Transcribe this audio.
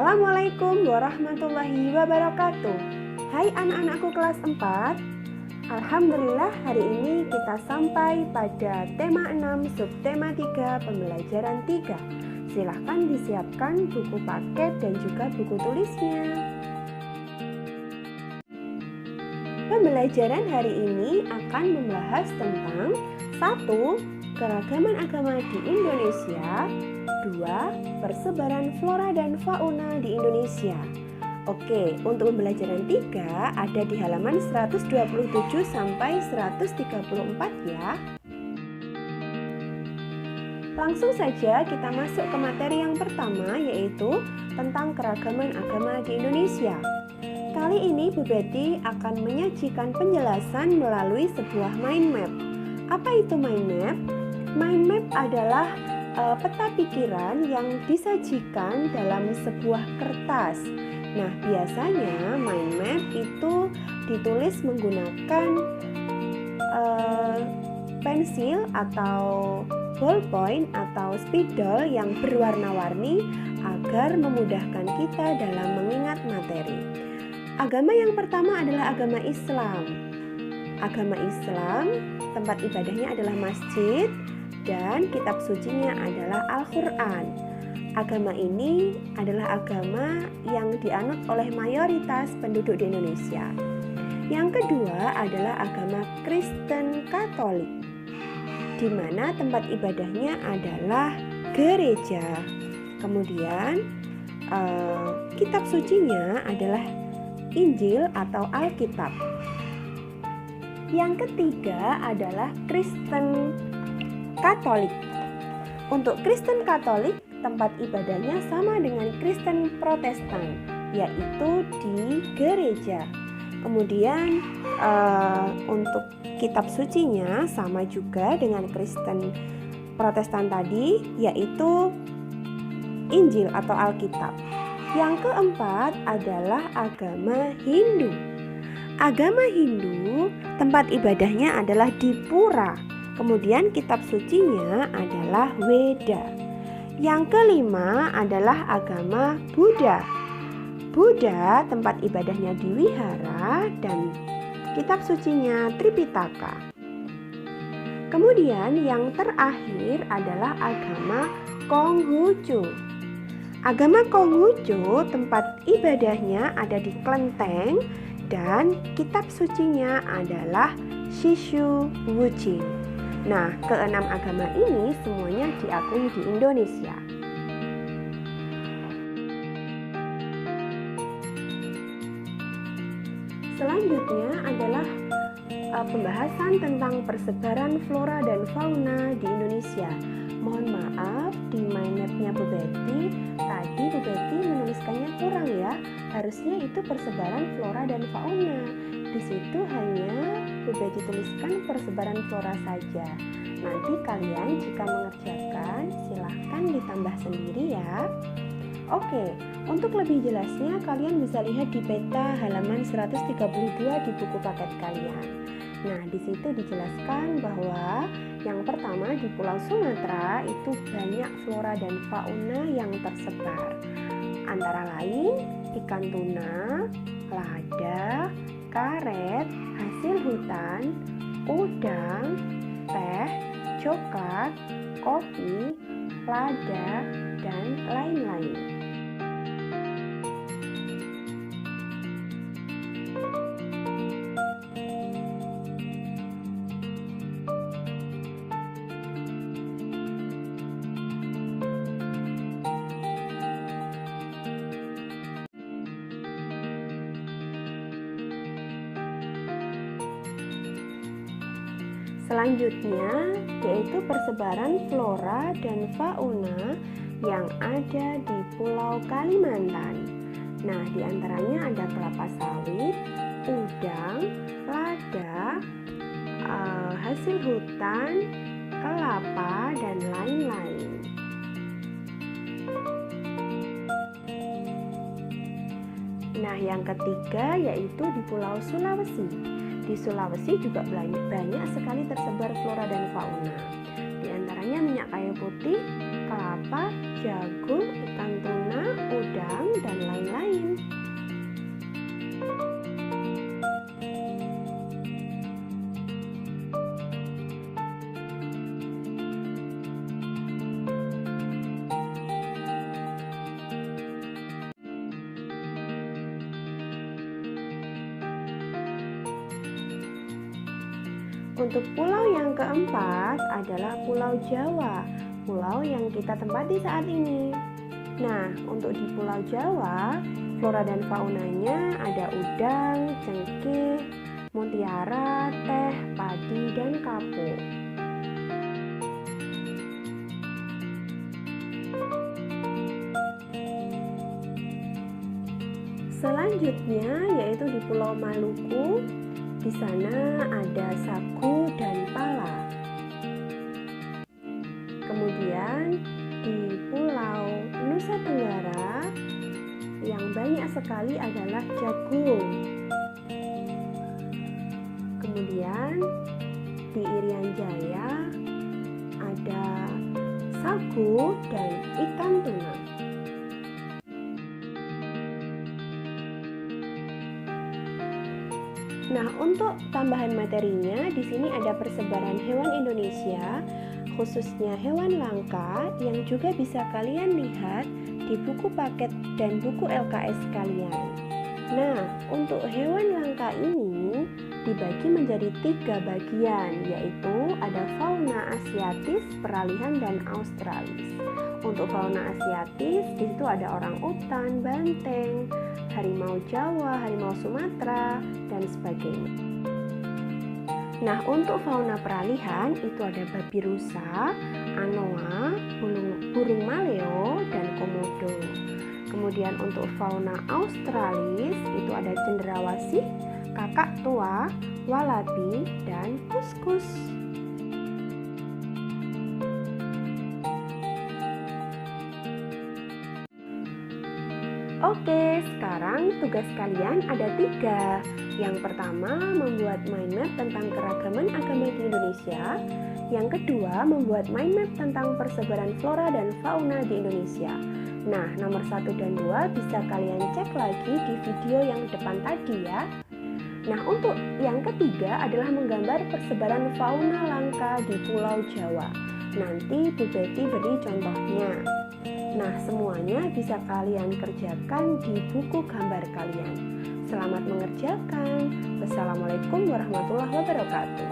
Assalamualaikum warahmatullahi wabarakatuh. Hai anak-anakku kelas 4. Alhamdulillah hari ini kita sampai pada tema 6 subtema 3 pembelajaran 3. Silahkan disiapkan buku paket dan juga buku tulisnya. Pembelajaran hari ini akan membahas tentang 1. Keragaman agama di Indonesia. 2. Persebaran flora dan fauna di Indonesia. Oke, untuk pembelajaran 3 ada di halaman 127 sampai 134 ya. Langsung saja kita masuk ke materi yang pertama, yaitu tentang keragaman agama di Indonesia. Kali ini Bu Betty akan menyajikan penjelasan melalui sebuah mind map. Apa itu mind map? Mind map adalah peta pikiran yang disajikan dalam sebuah kertas. Nah, biasanya mind map itu ditulis menggunakan pensil atau ballpoint atau spidol yang berwarna-warni agar memudahkan kita dalam mengingat materi. Agama yang pertama adalah agama Islam. Agama Islam, tempat ibadahnya adalah masjid dan kitab sucinya adalah Al-Quran. Agama ini adalah agama yang dianut oleh mayoritas penduduk di Indonesia. Yang kedua adalah agama Kristen Katolik, di mana tempat ibadahnya adalah gereja. Kemudian kitab sucinya adalah Injil atau Alkitab. Yang ketiga adalah Kristen Katolik. Untuk Kristen Katolik, tempat ibadahnya sama dengan Kristen Protestan, yaitu di gereja. Kemudian untuk kitab sucinya sama juga dengan Kristen Protestan tadi, yaitu Injil atau Alkitab. Yang keempat adalah agama Hindu. Agama Hindu, tempat ibadahnya adalah di pura. Kemudian kitab sucinya adalah Weda. Yang kelima adalah agama Buddha. Buddha tempat ibadahnya di wihara dan kitab sucinya Tripitaka. Kemudian yang terakhir adalah agama Konghucu. Agama Konghucu tempat ibadahnya ada di Klenteng dan kitab sucinya adalah Shishu Wuching. Nah, keenam agama ini semuanya diakui di Indonesia. Selanjutnya adalah pembahasan tentang persebaran flora dan fauna di Indonesia. Mohon maaf, di mind map-nya Bu Betty, tadi Bu Betty menuliskannya kurang ya. Harusnya itu persebaran flora dan fauna. Di situ hanya Bu Betty tuliskan persebaran flora saja. Nanti kalian jika mengerjakan silahkan ditambah sendiri ya. Oke, untuk lebih jelasnya kalian bisa lihat di peta halaman 132 di buku paket kalian. Nah, di situ dijelaskan bahwa yang pertama di Pulau Sumatera itu banyak flora dan fauna yang tersebar. Antara lain ikan tuna, lada, karet, hasil hutan, udang, teh, coklat, kopi, lada, dan lain-lain. Selanjutnya yaitu persebaran flora dan fauna yang ada di Pulau Kalimantan. Nah, diantaranya ada kelapa sawit, udang, lada, hasil hutan, kelapa, dan lain-lain. Nah, yang ketiga yaitu di Pulau Sulawesi. Di Sulawesi juga banyak sekali tersebar flora dan fauna. Di antaranya minyak kayu putih, kelapa, jagung, ikan tuna, udang, dan Untuk pulau yang keempat adalah Pulau Jawa, pulau yang kita tempati saat ini. Nah, untuk di Pulau Jawa, flora dan faunanya ada udang, cengkeh, mutiara, teh, padi, dan kapuk. Selanjutnya yaitu di Pulau Maluku. Di sana ada sagu dan pala. Kemudian di Pulau Nusa Tenggara yang banyak sekali adalah jagung. Kemudian di Irian Jaya ada sagu dan ikan tuna. Nah, untuk tambahan materinya, di sini ada persebaran hewan Indonesia, khususnya hewan langka yang juga bisa kalian lihat di buku paket dan buku LKS kalian. Nah, untuk hewan langka ini dibagi menjadi 3 bagian, yaitu ada fauna asiatis, peralihan, dan australis. Untuk fauna asiatis, di situ ada orangutan, banteng, harimau Jawa, harimau Sumatera, dan sebagainya. Nah, untuk fauna peralihan itu ada babi rusa, anoa, burung maleo, dan komodo. Kemudian untuk fauna australis itu ada cendrawasih, kakak tua, walabi, dan kuskus. Oke, sekarang tugas kalian ada 3. Yang pertama, membuat mind map tentang keragaman agama di Indonesia. Yang kedua, membuat mind map tentang persebaran flora dan fauna di Indonesia. Nah, nomor 1 dan 2 bisa kalian cek lagi di video yang depan tadi ya. Nah, untuk yang ketiga adalah menggambar persebaran fauna langka di Pulau Jawa. Nanti Bu Betty beri contohnya. Nah, semuanya bisa kalian kerjakan di buku gambar kalian. Selamat mengerjakan. Wassalamualaikum warahmatullahi wabarakatuh.